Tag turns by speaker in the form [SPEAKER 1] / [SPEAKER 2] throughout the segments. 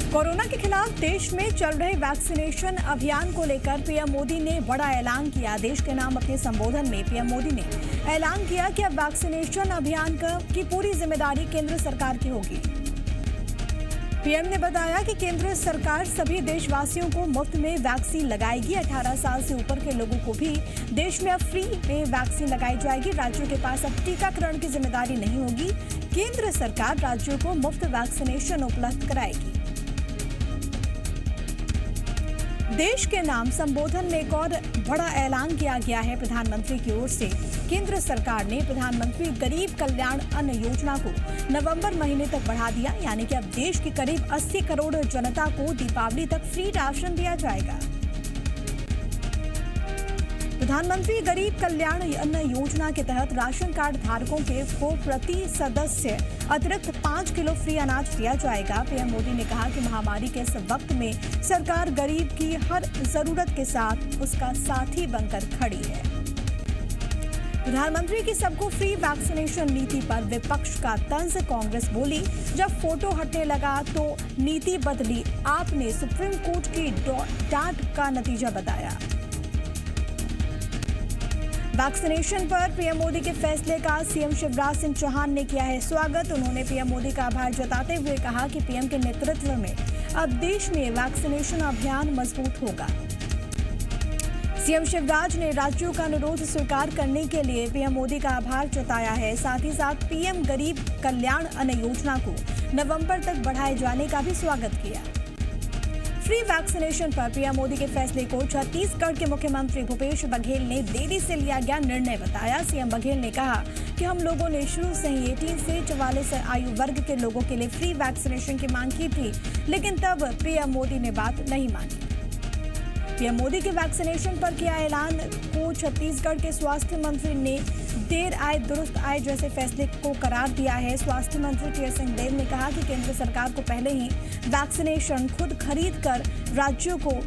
[SPEAKER 1] Corona के खिलाफ देश में चल रहे वैक्सीनेशन अभियान को लेकर पीएम मोदी ने बड़ा ऐलान किया। देश के नाम अपने संबोधन में पीएम मोदी ने ऐलान किया कि अब वैक्सीनेशन अभियान की पूरी जिम्मेदारी केंद्र सरकार की होगी। पीएम ने बताया कि केंद्र सरकार सभी देशवासियों को मुफ्त में वैक्सीन लगाएगी। 18 साल से ऊपर के लोगों को भी देश में अब फ्री में वैक्सीन लगाई जाएगी। राज्यों के पास अब टीकाकरण की जिम्मेदारी नहीं होगी। केंद्र सरकार राज्यों को मुफ्त वैक्सीनेशन उपलब्ध कराएगी। देश के नाम संबोधन में एक और बड़ा ऐलान किया गया है प्रधानमंत्री की ओर से। केंद्र सरकार ने प्रधानमंत्री गरीब कल्याण अन्न योजना को नवंबर महीने तक बढ़ा दिया, यानी कि अब देश की करीब 80 करोड़ जनता को दीपावली तक फ्री राशन दिया जाएगा। प्रधानमंत्री गरीब कल्याण अन्न योजना के तहत राशन कार्ड धारकों को प्रति सदस्य अतिरिक्त 5 किलो फ्री अनाज दिया जाएगा। पीएम मोदी ने कहा कि महामारी के इस वक्त में सरकार गरीब की हर जरूरत के साथ उसका साथी बनकर खड़ी है। प्रधानमंत्री की सबको फ्री वैक्सीनेशन नीति पर विपक्ष का तंज। कांग्रेस बोली, जब फोटो हटने लगा तो नीति बदली। आपने सुप्रीम कोर्ट की डांट का नतीजा बताया। वैक्सीनेशन पर पीएम मोदी के फैसले का सीएम शिवराज सिंह चौहान ने किया है स्वागत। उन्होंने पीएम मोदी का आभार जताते हुए कहा कि पीएम के नेतृत्व में अब देश में वैक्सीनेशन अभियान मजबूत होगा। सीएम शिवराज ने राज्यों का अनुरोध स्वीकार करने के लिए पीएम मोदी का आभार जताया है। साथ ही साथ पीएम गरीब कल्याण अन्न योजना को नवंबर तक बढ़ाए जाने का भी स्वागत किया। फ्री वैक्सीनेशन पर पीएम मोदी के फैसले को छत्तीसगढ़ के मुख्यमंत्री भूपेश बघेल ने देरी से लिया गया निर्णय बताया। सीएम बघेल ने कहा कि हम लोगों ने शुरू से ही 18 से 44 आयु वर्ग के लोगों के लिए फ्री वैक्सीनेशन की मांग की थी, लेकिन तब पीएम मोदी ने बात नहीं मानी। पीएम मोदी के वैक्सीनेशन पर किया ऐलान को छत्तीसगढ़ के स्वास्थ्य मंत्री ने देर आए दुरुस्त आए जैसे फैसले को करार दिया है। स्वास्थ्य मंत्री टीएस सिंहदेव ने कहा कि केंद्र सरकार को पहले ही वैक्सीनेशन खुद खरीद कर राज्यों को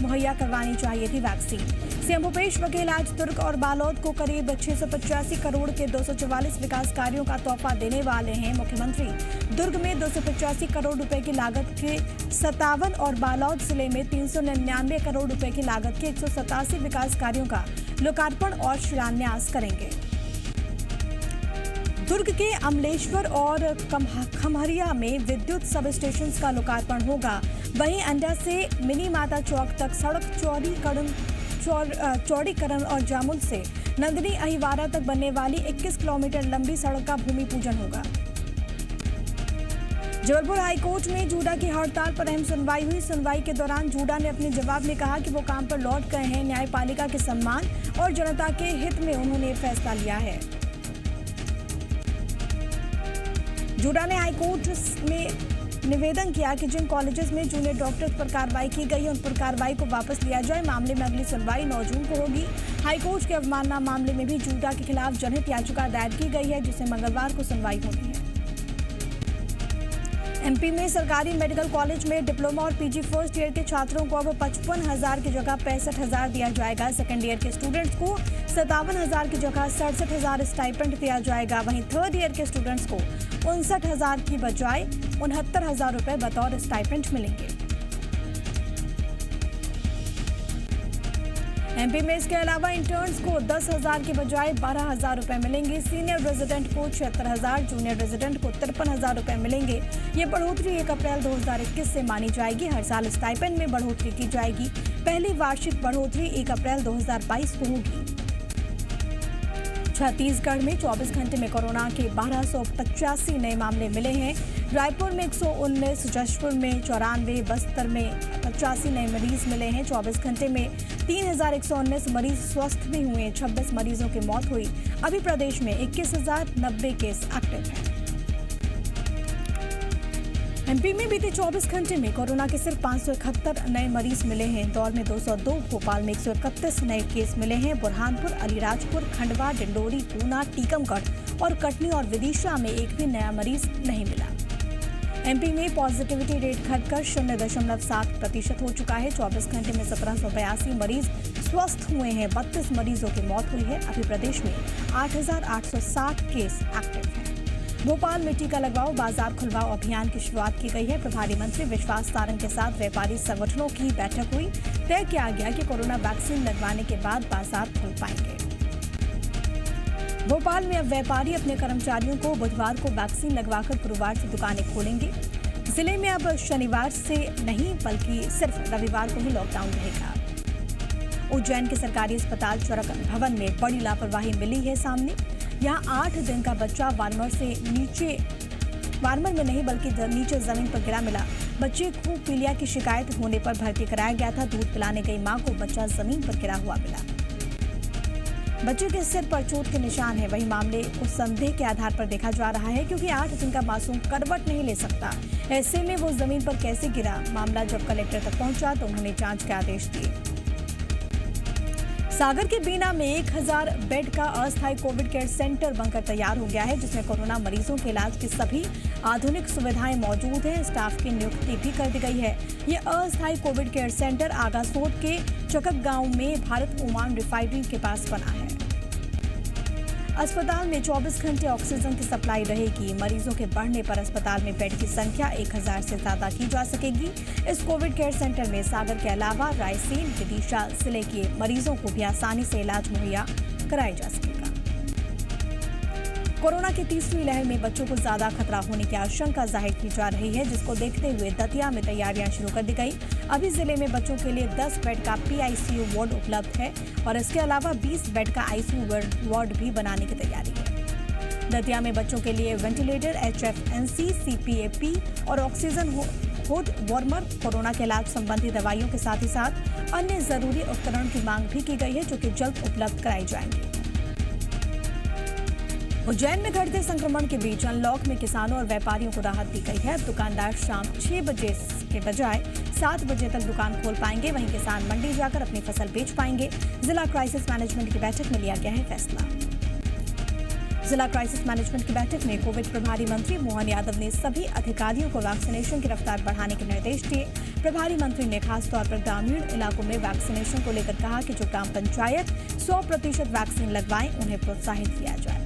[SPEAKER 1] मुहैया करवानी चाहिए थी वैक्सीन। सीएम भूपेश बघेल आज दुर्ग और बालोद को करीब 685 करोड़ के 244 विकास कार्यों का तोहफा देने वाले हैं। मुख्यमंत्री दुर्ग में 285 करोड़ रुपए की लागत के 57 और बालोद जिले में 399 करोड़ रुपए की लागत के 187 विकास कार्यों का लोकार्पण और शिलान्यास करेंगे। दुर्ग के अमलेश्वर और खमहरिया में विद्युत सब स्टेशन का लोकार्पण होगा। वहीं अंडा से मिनी माता चौक तक सड़क चौड़ीकरण और जामुल से नंदिनी अहिवारा तक बनने वाली 21 किलोमीटर लंबी सड़क का भूमि पूजन होगा। जबलपुर हाईकोर्ट में जूडा की हड़ताल पर अहम सुनवाई हुई। सुनवाई के दौरान जूडा ने अपने जवाब में कहा कि वो काम पर लौट गए हैं। न्यायपालिका के सम्मान और जनता के हित में उन्होंने फैसला लिया है। जूडा ने हाईकोर्ट में निवेदन किया कि जिन कॉलेजेस में जूनियर डॉक्टर्स पर कार्रवाई की गई है उन पर कार्रवाई को वापस लिया जाए। मामले में अगली सुनवाई 9 जून को होगी। हाईकोर्ट के अवमानना मामले में भी जूडा के खिलाफ जनहित याचिका दायर की गई है, जिसे मंगलवार को सुनवाई होनी है। एमपी में सरकारी मेडिकल कॉलेज में डिप्लोमा और पीजी फर्स्ट ईयर के छात्रों को अब 55,000 की जगह 65,000 दिया जाएगा। सेकेंड ईयर के स्टूडेंट्स को 57,000 की जगह 67,000 स्टाइपेंड दिया जाएगा। वहीं थर्ड ईयर के स्टूडेंट्स को 59,000 की बजाय 69,000 रुपए बतौर स्टाइपेंड मिलेंगे। एमपी में इसके अलावा इंटर्न्स को 10,000 की बजाय 12,000 रुपए मिलेंगे। सीनियर रेजिडेंट को 76,000, जूनियर रेजिडेंट को 53,000 रुपए मिलेंगे। ये बढ़ोतरी 1 अप्रैल 2021 से मानी जाएगी। हर साल स्टाइपेंड में बढ़ोतरी की जाएगी। पहली वार्षिक बढ़ोतरी 1 अप्रैल 2022 को होगी। छत्तीसगढ़ में 24 घंटे में कोरोना के 1285 नए मामले मिले हैं। रायपुर में 119, जशपुर में 94, बस्तर में 85 नए मरीज मिले हैं। 24 घंटे में 3,119 मरीज स्वस्थ भी हुए। 26 मरीजों की मौत हुई। अभी प्रदेश में 21,090 केस एक्टिव हैं। एमपी में बीते 24 घंटे में कोरोना के सिर्फ 571 नए मरीज मिले हैं। इंदौर में 202, भोपाल में 131 नए केस मिले हैं। बुरहानपुर, अलीराजपुर, खंडवा, डिंडोरी, गुना, टीकमगढ़ और कटनी और विदिशा में एक भी नया मरीज नहीं मिला। एमपी में पॉजिटिविटी रेट घटकर 0.7% हो चुका है। 24 घंटे में 1782 मरीज स्वस्थ हुए हैं। 32 मरीजों की मौत हुई है। अभी प्रदेश में 8,860 केस एक्टिव हैं। भोपाल में टीका लगवाओ बाजार खुलवाओ अभियान की शुरुआत की गई है। प्रभारी मंत्री विश्वास सारंग के साथ व्यापारी संगठनों की बैठक हुई। तय किया गया कि कोरोना वैक्सीन लगवाने के बाद बाजार खुल पाएंगे। भोपाल में अब व्यापारी अपने कर्मचारियों को बुधवार को वैक्सीन लगवाकर गुरुवार से दुकानें खोलेंगे। जिले में अब शनिवार से नहीं बल्कि सिर्फ रविवार को ही लॉकडाउन रहेगा। उज्जैन के सरकारी अस्पताल चरक भवन में बड़ी लापरवाही मिली है सामने। यहां 8 दिन का बच्चा वार्मर में नहीं बल्कि नीचे जमीन पर गिरा मिला। बच्चे को पीलिया की शिकायत होने पर भर्ती कराया गया था। दूध पिलाने गई मां को बच्चा जमीन पर गिरा हुआ मिला। बच्चे के सिर पर चोट के निशान है। वहीं मामले को संदेह के आधार पर देखा जा रहा है क्योंकि 8 दिन का मासूम करवट नहीं ले सकता। ऐसे में वो जमीन पर कैसे गिरा? मामला जब कलेक्टर तक पहुंचा तो उन्होंने जांच के आदेश दिए। सागर के बीना में 1000 बेड का अस्थायी कोविड केयर सेंटर बनकर तैयार हो गया है, जिसमें कोरोना मरीजों के इलाज की सभी आधुनिक सुविधाएं मौजूद हैं। स्टाफ की नियुक्ति भी कर दी गई है। ये अस्थायी कोविड केयर सेंटर आगासोट के चकक गांव में भारत ओमान रिफाइनरी के पास बना है। अस्पताल में 24 घंटे ऑक्सीजन की सप्लाई रहेगी। मरीजों के बढ़ने पर अस्पताल में बेड की संख्या 1000 से ज्यादा की जा सकेगी। इस कोविड केयर सेंटर में सागर के अलावा रायसेन, विदिशा जिले के मरीजों को भी आसानी से इलाज मुहैया कराया जा सकेगा। कोरोना की तीसरी लहर में बच्चों को ज्यादा खतरा होने की आशंका जाहिर की जा रही है, जिसको देखते हुए दतिया में तैयारियां शुरू कर दी गई। अभी जिले में बच्चों के लिए 10 बेड का PICU वार्ड उपलब्ध है और इसके अलावा 20 बेड का ICU वार्ड भी बनाने की तैयारी है। दतिया में बच्चों के लिए वेंटिलेटर, HFNC, CPAP और ऑक्सीजन होड वार्मर, कोरोना के इलाज संबंधी दवाइयों के साथ ही साथ अन्य जरूरी उपकरण की मांग भी की गई है, जो कि जल्द उपलब्ध कराई जाएंगी। उज्जैन में घटते संक्रमण के बीच अनलॉक में किसानों और व्यापारियों को राहत दी गई है। दुकानदार शाम 6 बजे के बजाय 7 बजे तक दुकान खोल पाएंगे। वहीं किसान मंडी जाकर अपनी फसल बेच पाएंगे। जिला क्राइसिस मैनेजमेंट की बैठक में लिया गया है फैसला। जिला क्राइसिस मैनेजमेंट की बैठक में कोविड प्रभारी मंत्री मोहन यादव ने सभी अधिकारियों को वैक्सीनेशन की रफ्तार बढ़ाने के निर्देश दिए। प्रभारी मंत्री ने खासतौर पर ग्रामीण इलाकों में वैक्सीनेशन को लेकर कहा कि जो ग्राम पंचायत 100% वैक्सीन लगवाएं, उन्हें प्रोत्साहित किया जाए।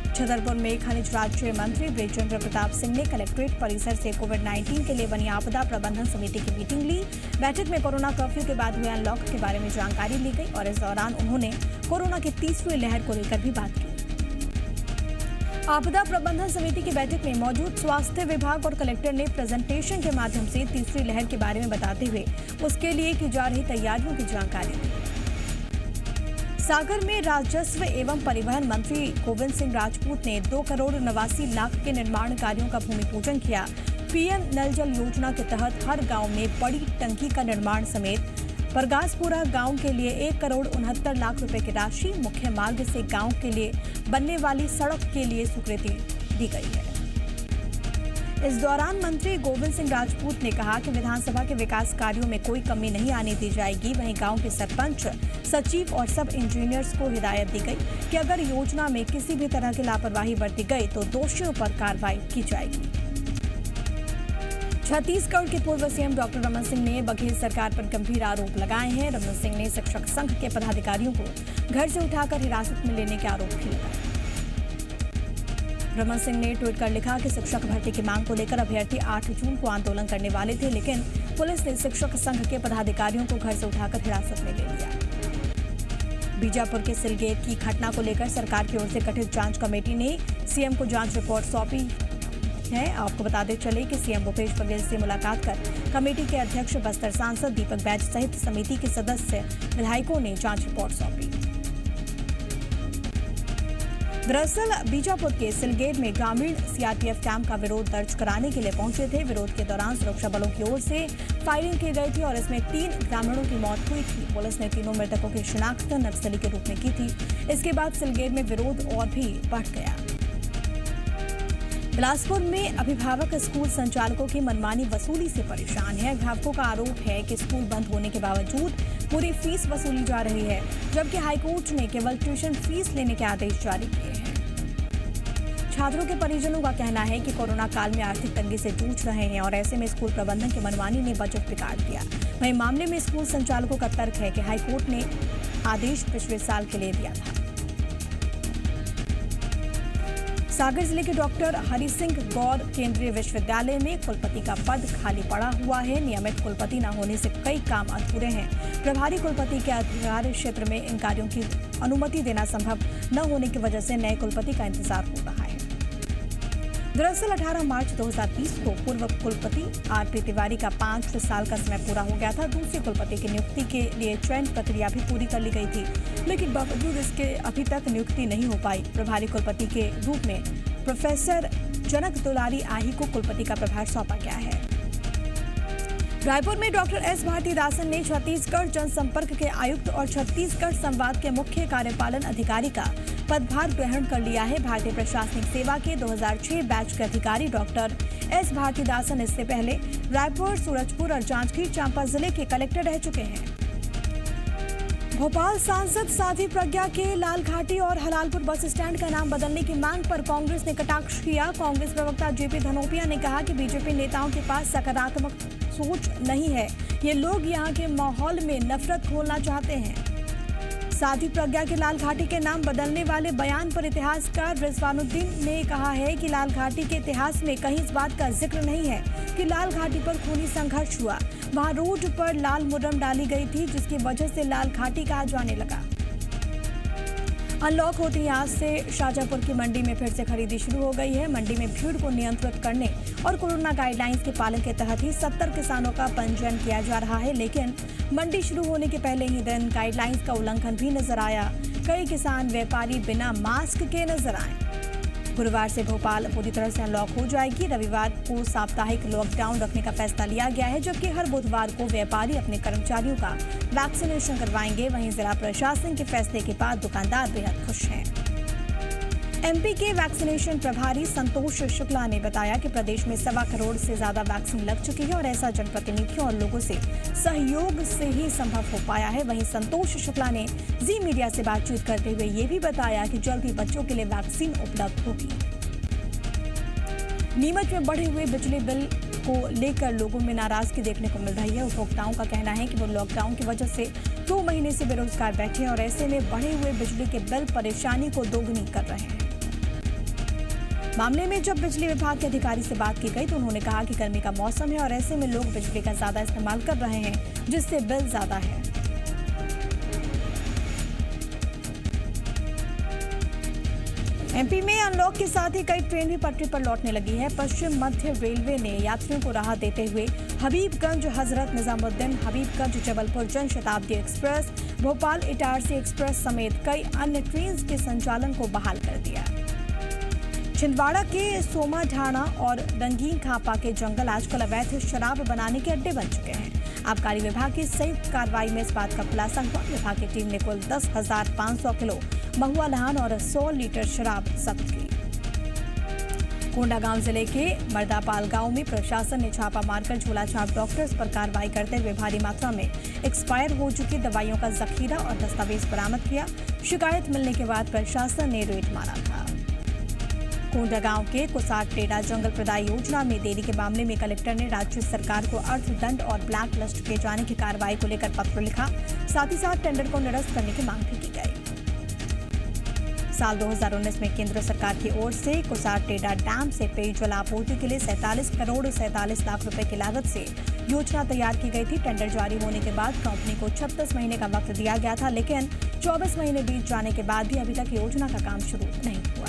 [SPEAKER 1] छतरपुर में खनिज राज्य मंत्री बृजेंद्र प्रताप सिंह ने कलेक्ट्रेट परिसर से कोविड-19 के लिए बनी आपदा प्रबंधन समिति की मीटिंग ली। बैठक में कोरोना कर्फ्यू के बाद हुए अनलॉक के बारे में जानकारी ली गई और इस दौरान उन्होंने कोरोना की तीसरी लहर को लेकर भी बात की। आपदा प्रबंधन समिति की बैठक में मौजूद स्वास्थ्य विभाग और कलेक्टर ने प्रेजेंटेशन के माध्यम से तीसरी लहर के बारे में बताते हुए उसके लिए की जा रही तैयारियों की जानकारी दी। सागर में राजस्व एवं परिवहन मंत्री गोविंद सिंह राजपूत ने 2 करोड़ 89 लाख के निर्माण कार्यों का भूमि पूजन किया। PM नल जल योजना के तहत हर गांव में बड़ी टंकी का निर्माण समेत परगासपुरा गांव के लिए 1 करोड़ 69 लाख रुपए की राशि, मुख्य मार्ग से गांव के लिए बनने वाली सड़क के लिए स्वीकृति दी गई है। इस दौरान मंत्री गोविंद सिंह राजपूत ने कहा कि विधानसभा के विकास कार्यों में कोई कमी नहीं आने दी जाएगी। वहीं गांव के सरपंच, सचिव और सब इंजीनियर्स को हिदायत दी गई कि अगर योजना में किसी भी तरह की लापरवाही बरती गई तो दोषियों पर कार्रवाई की जाएगी। छत्तीसगढ़ के पूर्व CM डॉक्टर रमन सिंह ने बघेल सरकार पर गंभीर आरोप लगाए हैं। रमन सिंह ने शिक्षक संघ के पदाधिकारियों को घर से उठाकर हिरासत में लेने के आरोप भी लगाए। रमन सिंह ने ट्वीट कर लिखा कि शिक्षक भर्ती की मांग को लेकर अभ्यर्थी 8 जून को आंदोलन करने वाले थे, लेकिन पुलिस ने शिक्षक संघ के पदाधिकारियों को घर से उठाकर हिरासत में ले लिया। बीजापुर के सिलगेट की घटना को लेकर सरकार की ओर से गठित जांच कमेटी ने CM को जांच रिपोर्ट सौंपी है। आपको बताते चले कि CM भूपेश बघेल से मुलाकात कर कमेटी के अध्यक्ष बस्तर सांसद दीपक बैज सहित समिति के सदस्य विधायकों ने जांच रिपोर्ट सौंपी। दरअसल बीजापुर के सिलगेट में ग्रामीण CRPF कैंप का विरोध दर्ज कराने के लिए पहुंचे थे। विरोध के दौरान सुरक्षा बलों की ओर से फायरिंग की गई थी और इसमें 3 ग्रामीणों की मौत हुई थी। पुलिस ने तीनों मृतकों की शिनाख्त नक्सली के रूप में की थी। इसके बाद सिलगेट में विरोध और भी बढ़ गया। बिलासपुर में अभिभावक स्कूल संचालकों की मनमानी वसूली से परेशान है। अभिभावकों का आरोप है कि स्कूल बंद होने के बावजूद पूरी फीस वसूली जा रही है, जबकि हाईकोर्ट ने केवल ट्यूशन फीस लेने के आदेश जारी किए हैं। छात्रों के परिजनों का कहना है कि कोरोना काल में आर्थिक तंगी से जूझ रहे हैं और ऐसे में स्कूल प्रबंधन की मनमानी ने बजट बिगाड़ दिया। वहीं मामले में स्कूल संचालकों का तर्क है कि हाईकोर्ट ने आदेश पिछले साल के लिए दिया था। सागर जिले के डॉक्टर हरि सिंह गौर केंद्रीय विश्वविद्यालय में कुलपति का पद खाली पड़ा हुआ है। नियमित कुलपति न होने से कई काम अधूरे हैं। प्रभारी कुलपति के अधिकार क्षेत्र में इन कार्यों की अनुमति देना संभव न होने की वजह से नए कुलपति का इंतजार हो रहा है। दरअसल 18 मार्च 2020 को पूर्व कुलपति आर.पी. तिवारी का 5 साल का समय पूरा हो गया था। दूसरे कुलपति की नियुक्ति के लिए चयन प्रक्रिया भी पूरी कर ली गई थी, लेकिन बावजूद इसके अभी तक नियुक्ति नहीं हो पाई। प्रभारी कुलपति के रूप में प्रोफेसर जनक दुलारी आही को कुलपति का प्रभार सौंपा गया है। रायपुर में डॉक्टर एस भारतीदासन ने छत्तीसगढ़ जनसंपर्क के आयुक्त और छत्तीसगढ़ संवाद के मुख्य कार्यपालन अधिकारी का पदभार ग्रहण कर लिया है। भारतीय प्रशासनिक सेवा के 2006 बैच के अधिकारी डॉक्टर एस भारतीदासन इससे पहले रायपुर, सूरजपुर और जांजगीर चांपा जिले के कलेक्टर रह चुके हैं। भोपाल सांसद साध्वी प्रज्ञा के लालघाटी और हलालपुर बस स्टैंड का नाम बदलने की मांग पर कांग्रेस ने कटाक्ष किया। कांग्रेस प्रवक्ता जेपी धनोपिया ने कहा कि बीजेपी नेताओं के पास सकारात्मक सोच नहीं है, ये लोग यहाँ के माहौल में नफरत घोलना चाहते हैं। साध्वी प्रज्ञा के लालघाटी के नाम बदलने वाले बयान पर इतिहासकार रिजवानुद्दीन ने कहा है कि लालघाटी के इतिहास में कहीं इस बात का जिक्र नहीं है कि लालघाटी पर खूनी संघर्ष हुआ। वहां रोड पर लाल मुर्रम डाली गई थी, जिसकी वजह से लालघाटी कहा जाने लगा। अनलॉक होते ही आज से शाजापुर की मंडी में फिर से खरीदी शुरू हो गई है। मंडी में भीड़ को नियंत्रित करने और कोरोना गाइडलाइंस के पालन के तहत ही 70 किसानों का पंजीयन किया जा रहा है, लेकिन मंडी शुरू होने के पहले ही दिन गाइडलाइंस का उल्लंघन भी नजर आया। कई किसान व्यापारी बिना मास्क के नजर आए। गुरुवार से भोपाल पूरी तरह से अनलॉक हो जाएगी। रविवार को साप्ताहिक लॉकडाउन रखने का फैसला लिया गया है, जबकि हर बुधवार को व्यापारी अपने कर्मचारियों का वैक्सीनेशन करवाएंगे। वहीं जिला प्रशासन के फैसले के बाद दुकानदार बेहद खुश हैं। एमपी के वैक्सीनेशन प्रभारी संतोष शुक्ला ने बताया कि प्रदेश में 1.25 करोड़ से ज्यादा वैक्सीन लग चुकी है और ऐसा जनप्रतिनिधियों और लोगों से सहयोग से ही संभव हो पाया है। वहीं संतोष शुक्ला ने जी मीडिया से बातचीत करते हुए ये भी बताया कि जल्द ही बच्चों के लिए वैक्सीन उपलब्ध होगी। नीमच में बढ़े हुए बिजली बिल को लेकर लोगों में नाराजगी देखने को मिल रही है। उपभोक्ताओं का कहना है कि वो लॉकडाउन की वजह से 2 महीने से बेरोजगार बैठे हैं और ऐसे में बढ़े हुए बिजली के बिल परेशानी को दोगुनी कर रहे हैं। मामले में जब बिजली विभाग के अधिकारी से बात की गई तो उन्होंने कहा कि गर्मी का मौसम है और ऐसे में लोग बिजली का ज्यादा इस्तेमाल कर रहे हैं, जिससे बिल ज्यादा है। एमपी में अनलॉक के साथ ही कई ट्रेन भी पटरी पर लौटने लगी है। पश्चिम मध्य रेलवे ने यात्रियों को राहत देते हुए हबीबगंज हजरत निजामुद्दीन, हबीबगंज जबलपुर जनशताब्दी एक्सप्रेस, भोपाल इटारसी एक्सप्रेस समेत कई अन्य ट्रेन के संचालन को बहाल कर दिया। छिंदवाड़ा के सोमा ढाणा और रंगीन खापा के जंगल आजकल अवैध शराब बनाने के अड्डे बन चुके हैं। आबकारी विभाग की संयुक्त कार्रवाई में इस बात का खुलासा हुआ। विभाग की टीम ने कुल 10,500 किलो महुआ लहान और 100 लीटर शराब जब्त की। कोंडागांव जिले के मर्दापाल गांव में प्रशासन ने छापा मारकर झोला छाप डॉक्टर्स पर कार्रवाई करते हुए भारी मात्रा में एक्सपायर हो चुकी दवाइयों का जखीरा और दस्तावेज बरामद किया। शिकायत मिलने के बाद प्रशासन ने रेड मारा था। कोंडागांव के कुसाट टेड़ा जंगल प्रदाय योजना में देरी के मामले में कलेक्टर ने राज्य सरकार को अर्थदंड और ब्लैक लिस्ट किए जाने की कार्रवाई को लेकर पत्र लिखा। साथ ही साथ टेंडर को निरस्त करने की मांग भी की गई। साल 2019 में केंद्र सरकार की ओर से कुसाट टेड़ा डैम से पेयजल आपूर्ति के लिए 47 करोड़ 47 लाख रुपए की लागत से योजना तैयार की गई थी। टेंडर जारी होने के बाद कंपनी को 36 महीने का वक्त दिया गया था, लेकिन 24 महीने बीत जाने के बाद भी अभी तक योजना का काम शुरू नहीं हुआ।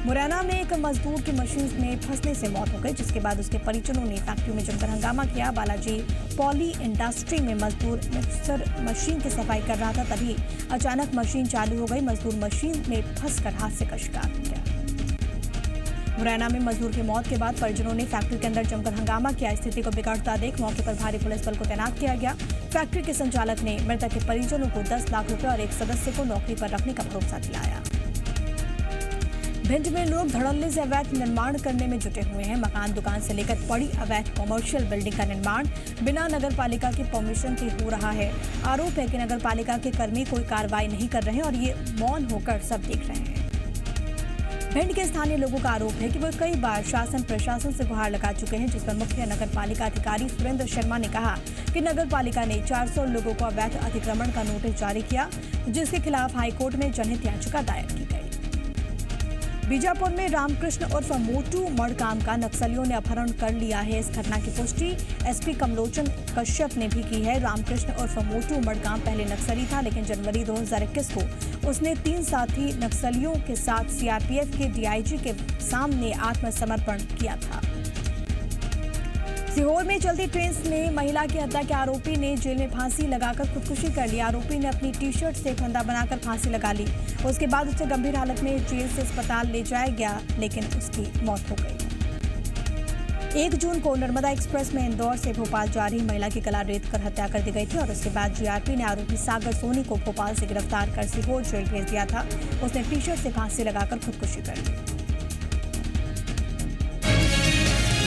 [SPEAKER 1] मुरैना में एक मजदूर की मशीन में फंसने से मौत हो गई, जिसके बाद उसके परिजनों ने फैक्ट्री में जमकर हंगामा किया। बालाजी पॉली इंडस्ट्री में मजदूर मिक्सर मशीन की सफाई कर रहा था, तभी अचानक मशीन चालू हो गई। मजदूर मशीन में फंसकर हादसे का शिकार हो गया। मुरैना में मजदूर की मौत के बाद परिजनों ने फैक्ट्री के अंदर जमकर हंगामा किया। स्थिति को बिगड़ता देख मौके पर भारी पुलिस बल को तैनात किया गया। फैक्ट्री के संचालक ने मृतक के परिजनों को 10 लाख रुपए और एक सदस्य को नौकरी पर रखने का भरोसा दिलाया। भिंड में लोग धड़ल्ले से अवैध निर्माण करने में जुटे हुए हैं। मकान, दुकान से लेकर बड़ी अवैध कमर्शियल बिल्डिंग का निर्माण बिना नगर पालिका की परमिशन के हो रहा है। आरोप है कि नगर पालिका के कर्मी कोई कार्रवाई नहीं कर रहे हैं और ये मौन होकर सब देख रहे हैं। भिंड के स्थानीय लोगों का आरोप है कि वो कई बार शासन प्रशासन से गुहार लगा चुके हैं, जिस पर मुख्य नगर पालिका अधिकारी सुरेंद्र शर्मा ने कहा कि नगर पालिका ने 400 लोगों को अवैध अतिक्रमण का नोटिस जारी किया, जिसके खिलाफ हाईकोर्ट में जनहित याचिका दायर की गई। बीजापुर में रामकृष्ण उर्फ मोटू मड़काम का नक्सलियों ने अपहरण कर लिया है। इस घटना की पुष्टि एसपी कमलोचन कश्यप ने भी की है। रामकृष्ण उर्फ मोटू मड़काम पहले नक्सली था, लेकिन जनवरी 2021 को उसने 3 साथी नक्सलियों के साथ सीआरपीएफ के डीआईजी के सामने आत्मसमर्पण किया था। सीहोर में चलती ट्रेन में महिला की हत्या के आरोपी ने जेल में फांसी लगाकर खुदकुशी कर ली। आरोपी ने अपनी टी-शर्ट से फंदा बनाकर फांसी लगा ली। उसके बाद उसे गंभीर हालत में जेल से अस्पताल ले जाया गया, लेकिन उसकी मौत हो गई। 1 जून को नर्मदा एक्सप्रेस में इंदौर से भोपाल जा रही महिला की गला रेत कर हत्या कर दी गई थी और उसके बाद जीआरपी ने आरोपी सागर सोनी को भोपाल से गिरफ्तार कर सीहोर जेल भेज दिया था। उसने टी-शर्ट से फांसी लगाकर खुदकुशी कर ली।